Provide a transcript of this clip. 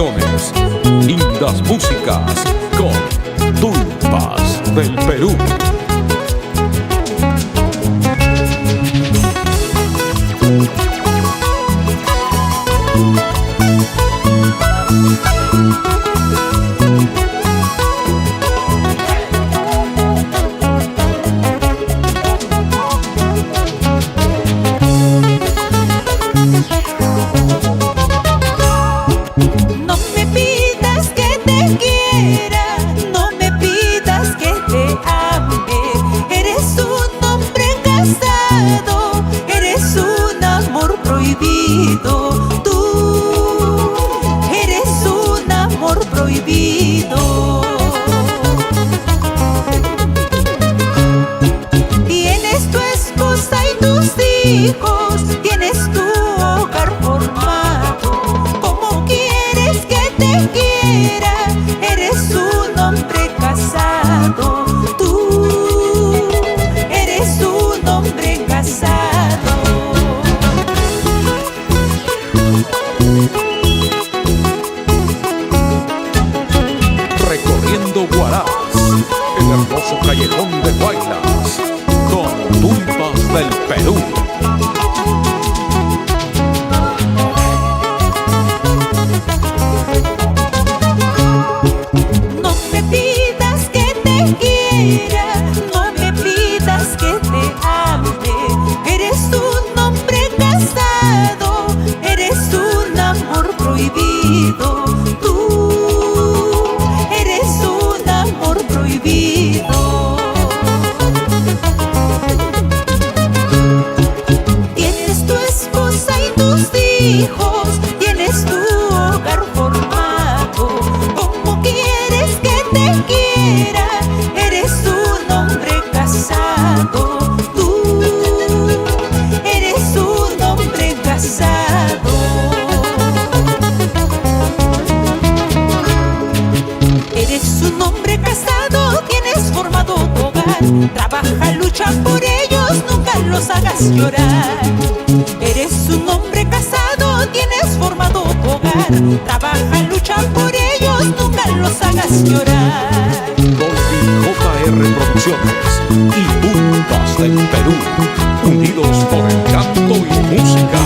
Producciones. Lindas músicas con Tulpas del Perú. No me pidas que te quiera, no me pidas que te ame. Eres un hombre casado, eres un amor prohibido. Tú eres un amor prohibido. Tienes tu esposa y tus hijos, tienes tu hogar formado. ¿Cómo quieres que te quiera? Eres un hombre casado. Tú eres un hombre casado. Recorriendo Huaraz, el hermoso callejón de Guaylas, con Tulpas del Perú. No me pidas que te quiera, no me pidas que te ame. Eres un hombre casado, eres un amor prohibido. Tú eres un amor prohibido. Tienes tu esposa y tus hijos, tienes tu hogar formado. ¿Cómo quieres que te quiera? Eres un hombre casado. Tú eres un hombre casado. Eres un hombre casado, tienes formado tu hogar. Trabaja, lucha por ellos, nunca los hagas llorar. Eres un hombre casado, tienes formado tu hogar. Trabaja, lucha por ellos, nunca los hagas llorar. Dolby JR Producciones y Tulpas del Perú, unidos por el canto y música.